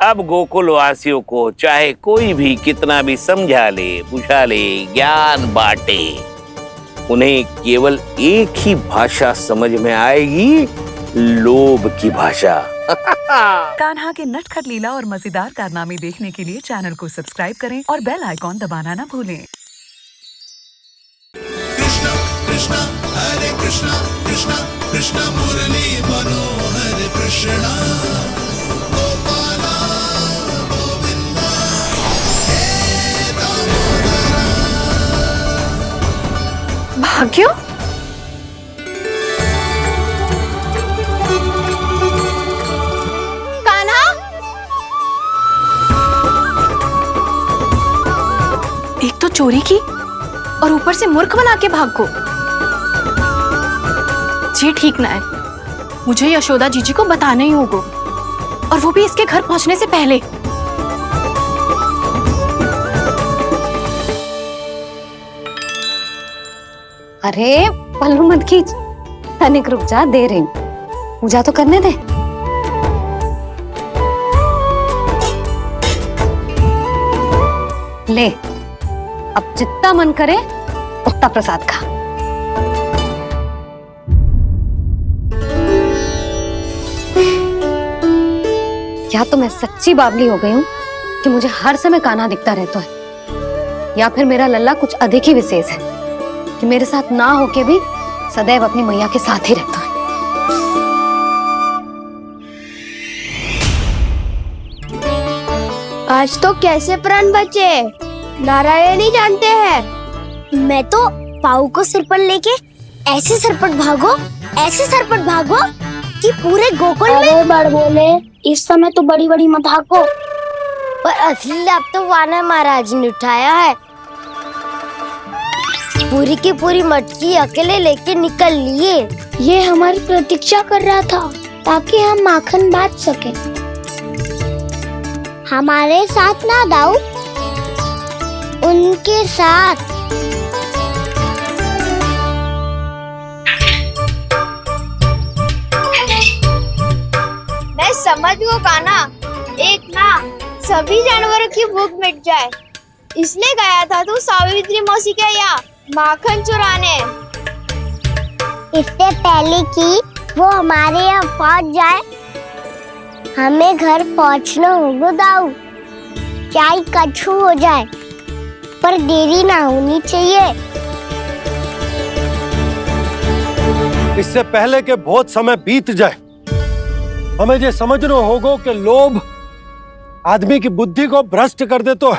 अब गोकुल वासियों को चाहे कोई भी कितना भी समझा ले, बुझा ले, ज्ञान बांटे, उन्हें केवल एक ही भाषा समझ में आएगी, लोभ की भाषा। कान्हा के नटखट लीला और मजेदार कारनामे देखने के लिए चैनल को सब्सक्राइब करें और बेल आइकॉन दबाना न भूलें। कृष्णा कृष्णा हरे कृष्णा कृष्णा कृष्णा मुरली मनोहर कृष्णा गोपाला गोविंदा हे दामोदरा। भाग्य, कान्हा, एक तो चोरी की और ऊपर से मूर्ख बना के भागो। ये ठीक ना है, मुझे यशोदा जीजी को बताना ही होगा, और वो भी इसके घर पहुंचने से पहले। अरे पल्लू मत खींच, तनिक रुक जा, दे रही हूँ, पूजा तो करने दे। ले, अब जितना मन करे उतना प्रसाद खा। या तो मैं सच्ची बावली हो गई हूँ कि मुझे हर समय कान्हा दिखता रहता है, या फिर मेरा लल्ला कुछ अधिक ही विशेष है कि मेरे साथ ना होके भी सदैव अपनी मैया के साथ ही रहता है। आज तो कैसे प्राण बचे, नारायण ही जानते हैं। मैं तो पाऊ को सिर पर लेके ऐसे सरपट भागो कि पूरे गोकुल में बड़ बोले। इस समय तो बड़ी बड़ी मत हाको, पर असली लाभ तो वानर महाराज ने उठाया है। पूरी की पूरी मटकी अकेले लेके निकल लिए। ये हमारी प्रतीक्षा कर रहा था ताकि हम माखन बांट सके। हमारे साथ ना दाऊ, उनके साथ। मैं समझ गो कान्हा, एक ना सभी जानवरों की भूख मिट जाए, इसलिए गया था तू सावित्री मौसी के यहाँ माखन चुराने। इससे पहले कि वो हमारे यहाँ पहुँच जाए, हमें घर पहुँचना होगा दाऊ, चाहे कछु हो जाए, पर देरी ना होनी चाहिए। इससे पहले कि बहुत समय बीत जाए, हमें ये समझना होगा कि लोभ आदमी की बुद्धि को भ्रष्ट कर दे, तो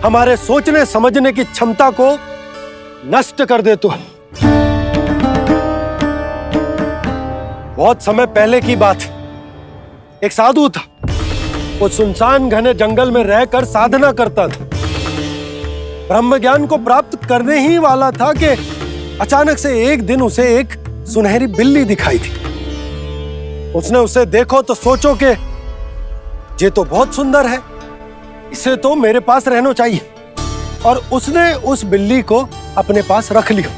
हमारे सोचने समझने की क्षमता को नष्ट कर दे। तो बहुत समय पहले की बात, एक साधु था, वो सुनसान घने जंगल में रहकर साधना करता था। ब्रह्म ज्ञान को प्राप्त करने ही वाला था कि अचानक से एक दिन उसे एक सुनहरी बिल्ली दिखाई थी। उसने उसे देखो तो सोचो कि ये तो बहुत सुंदर है, इसे तो मेरे पास रहना चाहिए, और उसने उस बिल्ली को अपने पास रख लिया।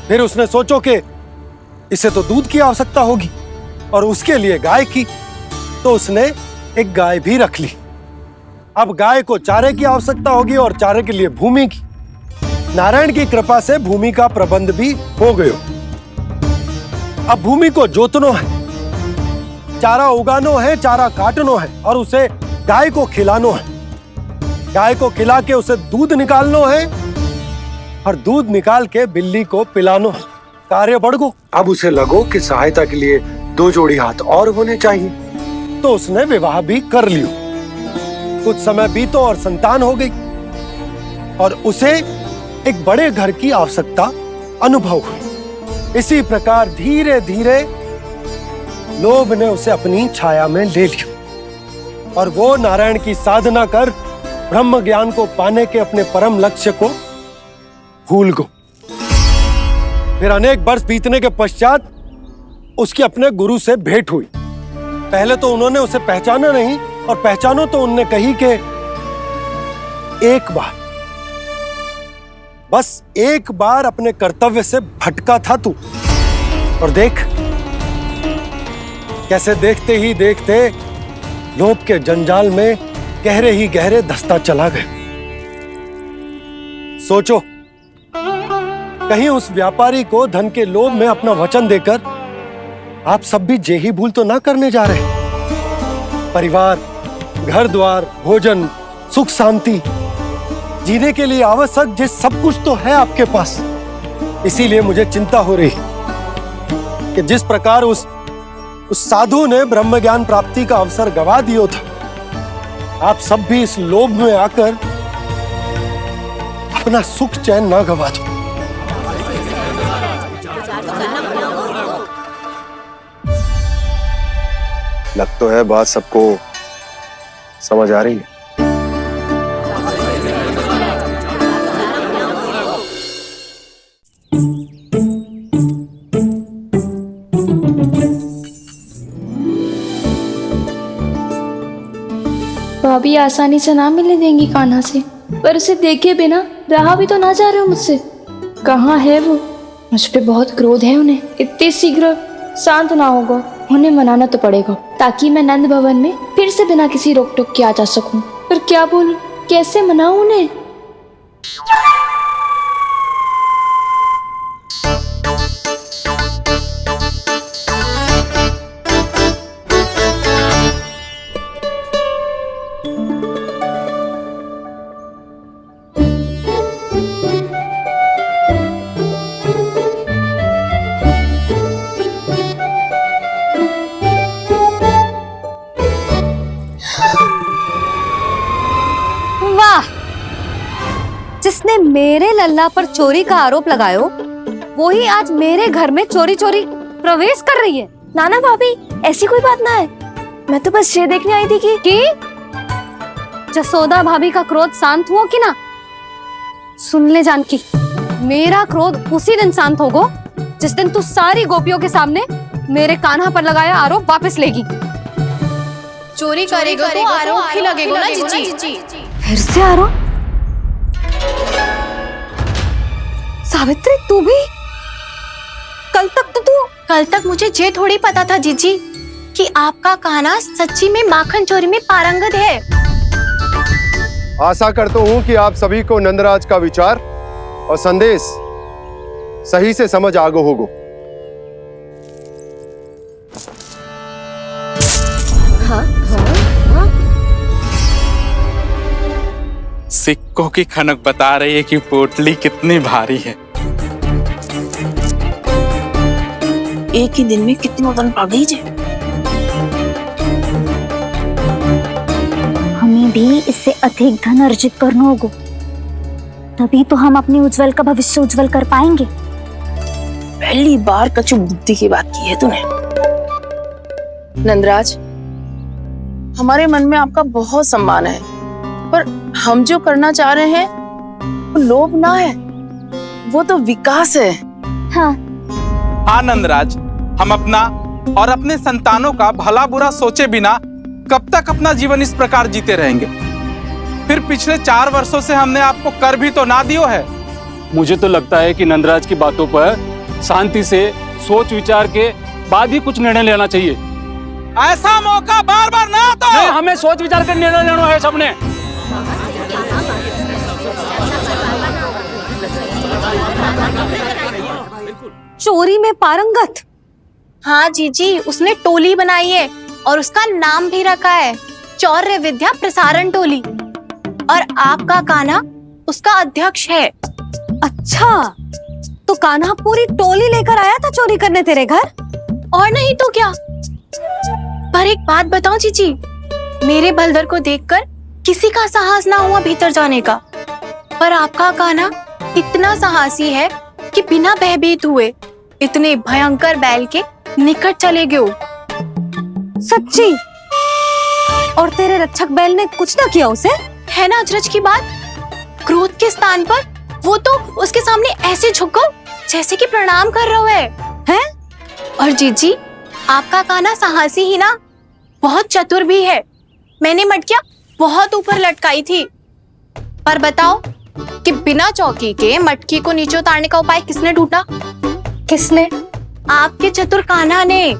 फिर उसने सोचो कि इसे तो दूध की आवश्यकता होगी और उसके लिए गाय की, तो उसने एक गाय भी रख ली। अब गाय को चारे की आवश्यकता होगी और चारे के लिए भूमि की। नारायण की कृपा से भूमि का प्रबंध भी हो गयो। अब भूमि को जोतनो है, चारा उगानो है, चारा काटनो है, और उसे गाय को खिलानो है। गाय को खिला के उसे दूध निकालनो है, और दूध निकाल के बिल्ली को पिलानो है। कार्य बढ़ गो। अब उसे लगो कि सहायता के लिए 2 जोड़ी हाथ और होने चाहिए, तो उसने विवाह भी कर लियो। कुछ समय बीतो और संतान हो गई, और उसे एक बड़े घर की आवश्यकता अनुभव हुई। इसी प्रकार धीरे धीरे लोभ ने उसे अपनी छाया में ले लिया, और वो नारायण की साधना कर ब्रह्म ज्ञान को पाने के अपने परम लक्ष्य को भूल गो। फिर अनेक वर्ष बीतने के पश्चात उसकी अपने गुरु से भेंट हुई। पहले तो उन्होंने उसे पहचाना नहीं, और पहचानो तो उनने कही कि एक बार, बस एक बार अपने कर्तव्य से भटका था तू, और देख कैसे देखते ही देखते लोभ के जंजाल में गहरे ही गहरे धंसता चला गया। सोचो, कहीं उस व्यापारी को धन के लोभ में अपना वचन देकर आप सब भी जे ही भूल तो ना करने जा रहे। परिवार, घर द्वार, भोजन, सुख शांति, जीने के लिए आवश्यक जिस सब कुछ तो है आपके पास। इसीलिए मुझे चिंता हो रही कि जिस प्रकार उस साधु ने ब्रह्म ज्ञान प्राप्ति का अवसर गवा दिया था, आप सब भी इस लोभ में आकर अपना सुख चैन ना गवा दो। लग तो है बात सबको समझ आ रही है। भाभी आसानी से ना मिलने देंगी कान्हा से, पर उसे देखे बिना रहा भी तो ना जा रहे हो मुझसे। कहाँ है वो? मुझ पे बहुत क्रोध है उन्हें। इतने शीघ्र शांत ना होगा, उन्हें मनाना तो पड़ेगा ताकि मैं नंद भवन में फिर से बिना किसी रोक टोक के आ जा सकूं। पर क्या बोलूं, कैसे मनाऊं उन्हें? जिसने मेरे लल्ला पर चोरी का आरोप लगायो, वो ही आज मेरे घर में चोरी चोरी प्रवेश कर रही है। नाना भाभी, ऐसी कोई बात ना है, मैं तो बस ये देखने आई थी कि जसोदा भाभी का क्रोध शांत हुआ कि ना? सुन ले जानकी, मेरा क्रोध उसी दिन शांत होगा जिस दिन तू सारी गोपियों के सामने मेरे कान्हा पर लगाया आरोप वापस लेगी। चोरी करेगा तो आरोप ही लगेगा ना जीजी। फिर से आरोप? सावित्री, तू भी? कल तक मुझे ये थोड़ी पता था जीजी कि आपका कान्हा सच्ची में माखन चोरी में पारंगत है। आशा करता हूं कि आप सभी को नंदराज का विचार और संदेश सही से समझ आ गो होगो। सिक्कों की खनक बता रही है कि पोटली कितनी भारी है। एक ही दिन में कितनी उड़न पड़ गई है। हमें भी इससे अधिक धन अर्जित करना होगा, तभी तो हम अपनी उज्जवल का भविष्य उज्जवल कर पाएंगे। पहली बार कछु बुद्धि की बात की है तूने। नंदराज, हमारे मन में आपका बहुत सम्मान है, पर हम जो करना चाह रहे हैं वो लोभ ना है, वो तो विकास है। हाँ नंदराज, हम अपना और अपने संतानों का भला बुरा सोचे बिना कब तक अपना जीवन इस प्रकार जीते रहेंगे? फिर पिछले 4 वर्षों से हमने आपको कर भी तो ना दियो है। मुझे तो लगता है कि नंदराज की बातों पर शांति से सोच विचार के बाद ही कुछ निर्णय लेना चाहिए। ऐसा मौका बार बार ना दो। नहीं, हमें सोच विचार कर निर्णय लेना है सबने। चोरी में पारंगत? हाँ जीजी, उसने टोली बनाई है और उसका नाम भी रखा है चौर्य विद्या प्रसारण टोली, और आपका कान्हा उसका अध्यक्ष है। अच्छा, तो कान्हा पूरी टोली लेकर आया था चोरी करने तेरे घर? और नहीं तो क्या। पर एक बात बताऊं जीजी, मेरे बलदर को देखकर किसी का साहस ना हुआ भीतर जाने का, पर आपका कान्हा इतना साहसी है कि बिना भयभीत हुए इतने भयंकर बैल के निकट चले गए। सच्ची? और तेरे रक्षक बैल ने कुछ ना किया उसे? है ना अचरज की बात। क्रोध के स्थान पर वो तो उसके सामने ऐसे झुको जैसे कि प्रणाम कर रहा है? और जीजी, आपका कान्हा साहसी ही ना, बहुत चतुर भी है। मैंने मटकियां बहुत ऊपर लटकाई थी, पर बताओ कि बिना चौकी के मटकी को नीचे उतारने का उपाय किसने ढूंढा? किसने? आपके चतुर कान्हा ने।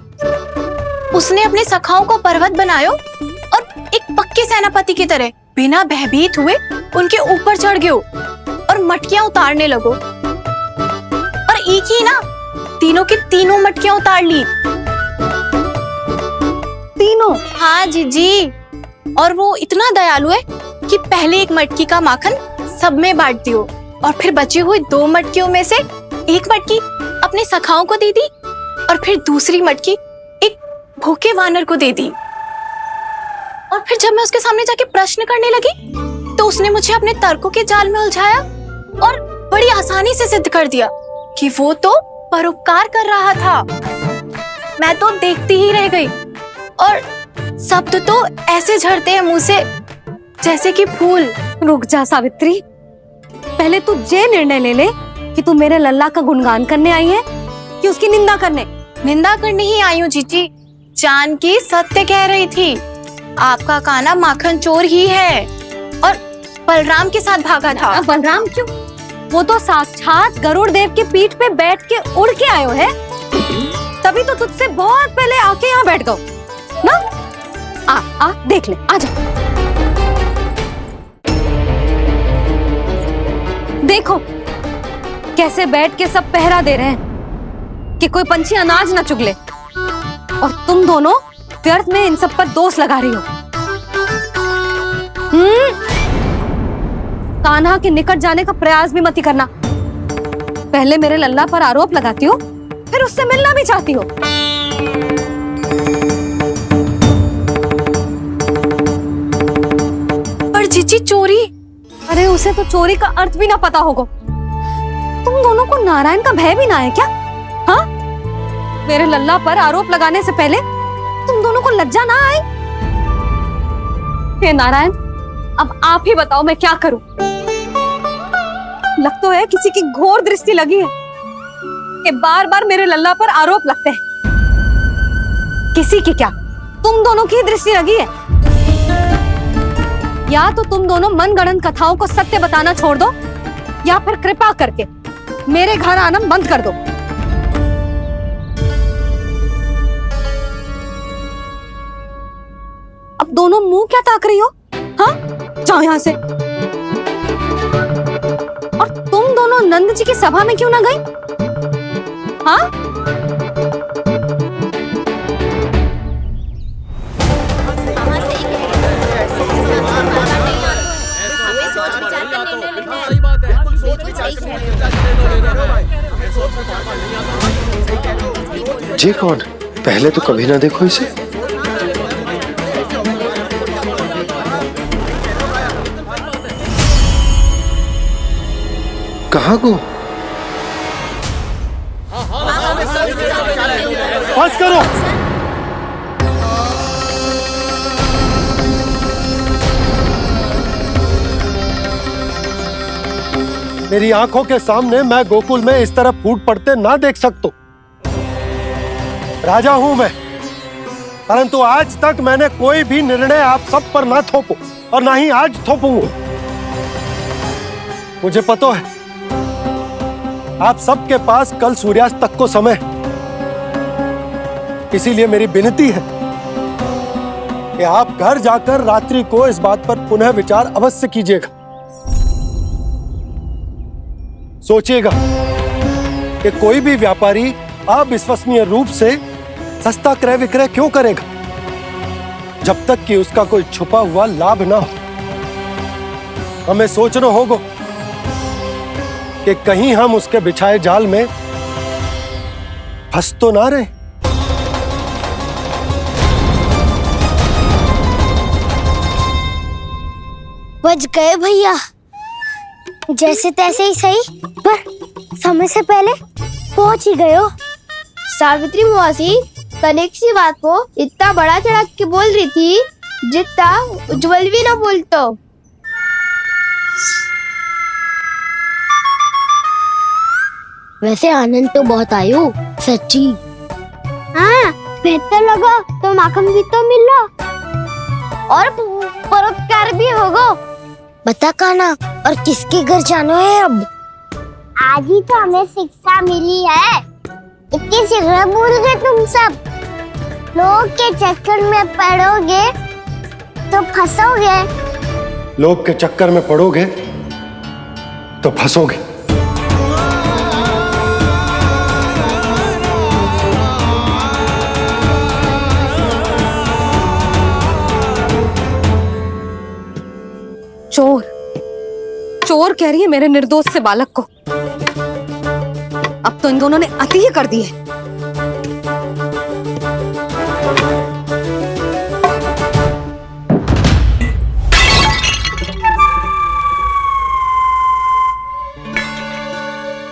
उसने अपने सखाओं को पर्वत बनायो और एक पक्के सेनापति की तरह बिना भयभीत हुए उनके ऊपर चढ़ गयो और मटकियां उतारने लगो। और एक ही ना तीनों की तीनों मटकियां उतार ली। तीनों? हाँ जीजी। और वो इतना दयालु है कि पहले एक मटकी का माखन सब में बांट दियो और फिर बची हुई 2 मटकियों में से एक मटकी अपने सखाओं को दे दी और फिर दूसरी मटकी एक भूखे वानर को दे दी। और फिर जब मैं उसके सामने जाके प्रश्न करने लगी तो उसने मुझे अपने तर्कों के जाल में उलझाया और बड़ी आसानी से सिद्ध कर दिया कि वो तो परोपकार कर रहा था। मैं तो देखती ही रह गई और शब्द तो ऐसे झड़ते हैं मुंह से जैसे कि फूल। रुक जा सावित्री, पहले तू ये निर्णय ले ले कि तू मेरे लल्ला का गुणगान करने आई है कि उसकी निंदा करने? निंदा करने ही आई हूँ जीजी। जानकी सत्य कह रही थी, आपका कान्हा माखन चोर ही है और बलराम के साथ भागा था। बलराम क्यों? वो तो साक्षात गरुड़ देव की पीठ पे बैठ के उड़ के आयो है, तभी तो तुझसे बहुत पहले आके यहाँ बैठ गओ ना। आ देख ले, आ जा। देखो कैसे बैठ के सब पहरा दे रहे हैं कि कोई पंछी अनाज ना चुगले, और तुम दोनों व्यर्थ में इन सब पर दोष लगा रही हो। कान्हा के निकट जाने का प्रयास भी मत ही करना। पहले मेरे लल्ला पर आरोप लगाती हो, फिर उससे मिलना भी चाहती हो। पर जीजी चोरी? अरे उसे तो चोरी का अर्थ भी ना पता होगा। तुम दोनों को नारायण का भय भी ना है क्या? हाँ, मेरे लल्ला पर आरोप लगाने से पहले तुम दोनों को लज्जा ना आई? हे नारायण, अब आप ही बताओ मैं क्या करूं। लग तो है किसी की घोर दृष्टि लगी है कि बार बार मेरे लल्ला पर आरोप लगते हैं। किसी की क्या, तुम दोनों की दृष्टि लगी है। या तो तुम दोनों मनगढ़ंत कथाओं को सत्य बताना छोड़ दो, या फिर कृपा करके मेरे घर आना बंद कर दो। अब दोनों मुंह क्या ताक रही हो? हाँ, जाओ यहां से। और तुम दोनों नंद जी की सभा में क्यों ना गई? हाँ, ये कौन? पहले तो कभी ना देखो इसे। कहाँ को? बस करो। मेरी आंखों के सामने मैं गोकुल में इस तरह फूट पड़ते ना देख सकता। राजा हूं मैं, परंतु आज तक मैंने कोई भी निर्णय आप सब पर ना थोपो और ना ही आज थोपूंगा। मुझे पता है आप सबके पास कल सूर्यास्त तक को समय, इसीलिए मेरी विनती है कि आप घर जाकर रात्रि को इस बात पर पुनः विचार अवश्य कीजिएगा। सोचिएगा कि कोई भी व्यापारी अविश्वसनीय रूप से सस्ता क्रय विक्रय क्यों करेगा जब तक कि उसका कोई छुपा हुआ लाभ ना हो। हमें सोचना होगा कि कहीं हम उसके बिछाए जाल में फंस तो ना रहे। बच गए भैया, जैसे तैसे ही सही, पर समय से पहले पहुंच ही गए हो। सावित्री मौसी कनेक सी बात को इतना बड़ा चढ़ा के बोल रही थी जितना उज्जवल भी ना बोलतो। वैसे आनंद तो बहुत आयो, सच्ची। हाँ, बेहतर लगा तो माखन भी तो मिला और परोपकार भी होगा। बता कान्हा, और किसके घर जाना है अब? आज ही तो हमें शिक्षा मिली है, इतनी शीघ्र भूल गए तुम सब। लोग के चक्कर में पड़ोगे तो फंसोगे। लोग के चक्कर में पड़ोगे तो फंसोगे। चोर चोर कह रही है मेरे निर्दोष से बालक को। अब तो इन दोनों ने अति ही कर दी है।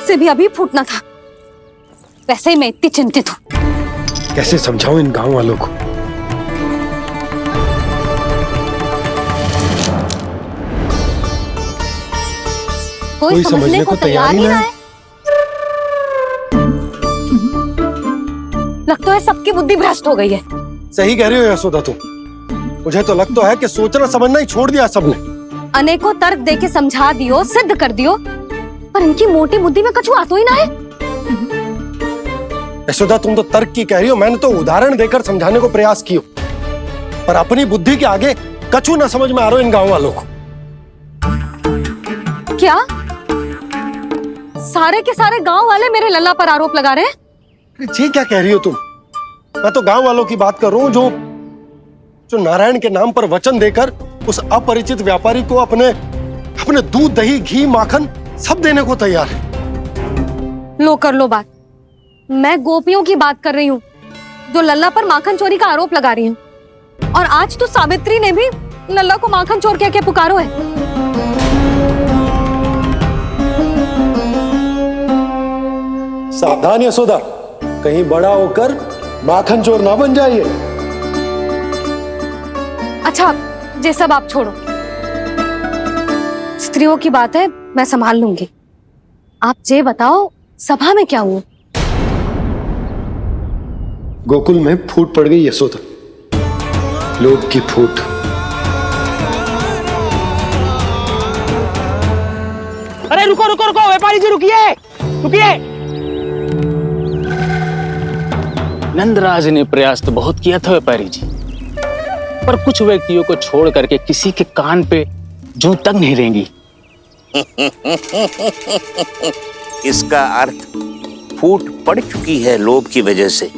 से भी अभी फूटना था। वैसे ही मैं इतनी चिंतित हूं। कैसे समझाऊं इन गांव वालों को? कोई समझने को तैयार ही ना है। लगता है सबकी बुद्धि भ्रष्ट हो गई है। सही कह रही हो यशोदा तुम। मुझे तो लगता है कि सोचना समझना ही छोड़ दिया सबने। अनेकों तर्क देके समझा दियो, सिद्ध कर दियो, पर इनकी मोटी बुद्धि में कछु आतो ही ना है। यशोदा तुम तो तर्क की कह रही हो, मैंने तो उदाहरण देकर समझाने को प्रयास किया, पर अपनी बुद्धि के आगे कछु ना समझ में आ रहा इन गांव वालों को। क्या सारे के सारे गांव वाले मेरे लल्ला पर आरोप लगा रहे हैं? जी क्या कह रही हो तुम? मैं तो गांव वालों की बात कर रहा हूं जो नारायण के नाम पर वचन देकर उस अपरिचित व्यापारी को अपने दूध, दही, घी, माखन सब देने को तैयार है। लो कर लो बात। मैं गोपियों की बात कर रही हूँ जो लल्ला पर माखन चोरी का आरोप लगा रही हूँ। और आज तो सावित्री ने भी लल्ला को माखन चोर कह के पुकारो है। सावधान यशोदा, कहीं बड़ा होकर माखन चोर ना बन जाइए। अच्छा ये सब आप छोड़ो, स्त्रियों की बात है, मैं संभाल लूंगी। आप ये बताओ सभा में क्या हुआ? गोकुल में फूट पड़ गई यशोदा, लोभ की फूट। अरे रुको रुको रुको, व्यापारी जी रुकिए रुकिए। नंदराज ने प्रयास तो बहुत किया था व्यापारी जी, पर कुछ व्यक्तियों को छोड़ करके किसी के कान पे जूं तक नहीं रेंगी। इसका अर्थ फूट पड़ चुकी है लोभ की वजह से।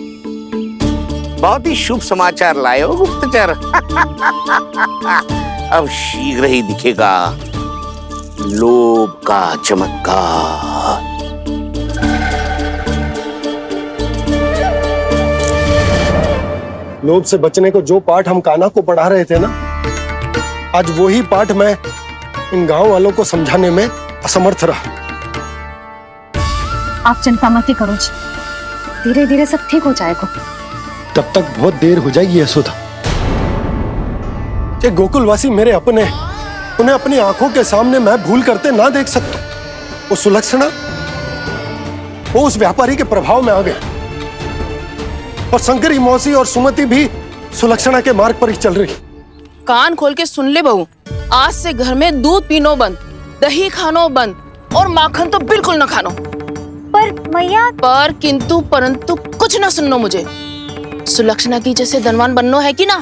बहुत ही शुभ समाचार लाए हो गुप्तचर। अब शीघ्र ही दिखेगा लोभ का चमत्कार। लोभ से बचने को जो पाठ हम कान्हा को पढ़ा रहे थे ना, आज वही पाठ मैं इन गांव वालों को समझाने में असमर्थ रहा। आप चिंता मत ही करो जी, धीरे धीरे सब ठीक हो जाएगा। तब तक बहुत देर हो जाएगी यशोदा। ये गोकुलवासी मेरे अपने, उन्हें अपनी आंखों के सामने मैं भूल करते ना देख सकता। वो सुलक्षणा, वो उस व्यापारी के प्रभाव में आ गए, और शंकरी मौसी और सुमति भी सुलक्षणा के मार्ग पर ही चल रही। कान खोल के सुन ले बहू, आज से घर में दूध पीनो बंद, दही खानो बंद, और माखन तो बिल्कुल न खानो। पर मैया, पर किंतु परंतु कुछ ना सुननो मुझे। सुलक्षणा की जैसे धनवान बननो है कि ना?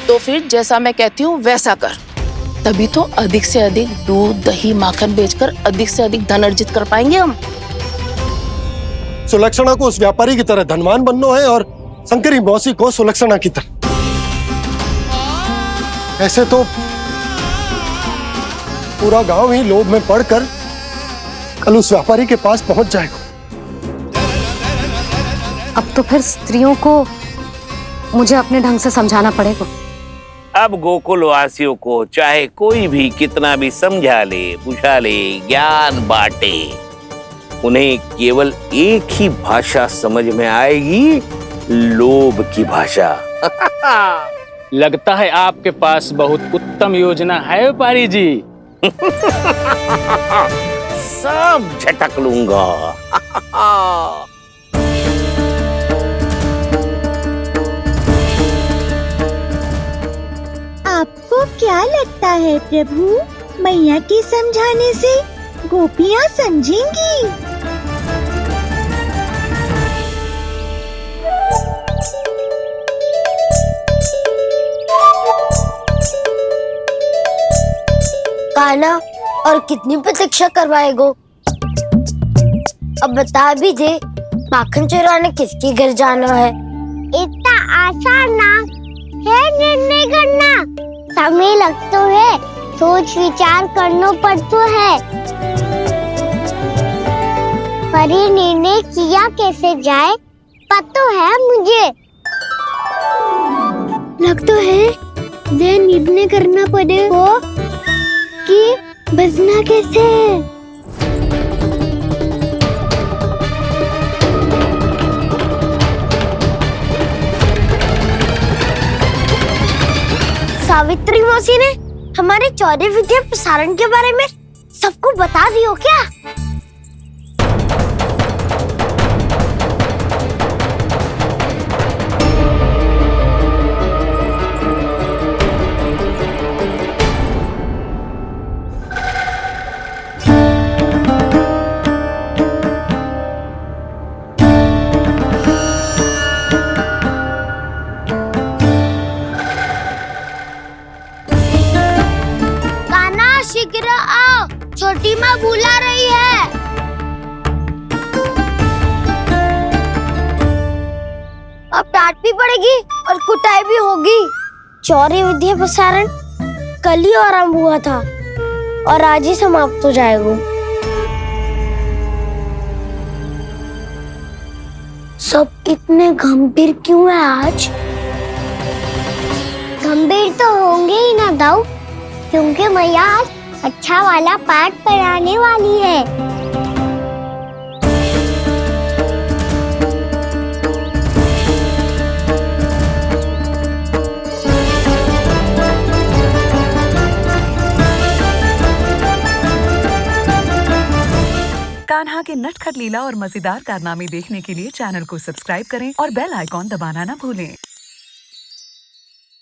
तो फिर जैसा मैं कहती हूँ वैसा कर, तभी तो अधिक से अधिक दूध, दही, माखन बेचकर अधिक से अधिक धन अर्जित कर पाएंगे हम। सुलक्षणा को उस व्यापारी की तरह धनवान बनना है और शंकरी मौसी को सुलक्षणा की तरह। ऐसे तो पूरा गांव ही लोभ में पड़कर कल उस व्यापारी के पास पहुंच जाएगा। अब तो फिर स्त्रियों को मुझे अपने ढंग से समझाना पड़ेगा। अब गोकुल वासियों को चाहे कोई भी कितना भी समझा ले, बुझा ले, ज्ञान बांटे, उन्हें केवल एक ही भाषा समझ में आएगी, लोभ की भाषा। लगता है आपके पास बहुत उत्तम योजना है व्यापारी जी। सब झटक लूंगा। आपको क्या लगता है प्रभु, मैया के समझाने से गोपियाँ समझेंगी। कान्हा, और कितनी प्रतीक्षा करवाएगो? अब बता भी दे, माखन चुराने किसके घर जाना है? इतना आसान ना है निर्णय करना, समय लगता है, सोच विचार करना पड़ता है। पर ये निर्णय किया कैसे जाए पता है मुझे। लगता है ये निर्णय करना पड़ेगा कि बचना कैसे है। सावित्री मौसी ने हमारे चौरे विद्या प्रसारण के बारे में सबको बता दियो क्या? शीघ्र आओ, छोटी माँ बुला रही है। अब डांट भी पड़ेगी और कुटाई भी होगी। चौरी विद्या प्रसारण कल ही आरंभ हुआ था और आज ही समाप्त हो जाएगा। सब इतने गंभीर क्यों है आज? गंभीर तो होंगे ही ना दाऊ, क्योंकि मैया आज अच्छा वाला पाठ पढ़ाने वाली है। कान्हा के नटखट लीला और मजेदार कारनामे देखने के लिए चैनल को सब्सक्राइब करें और बेल आइकॉन दबाना ना भूलें।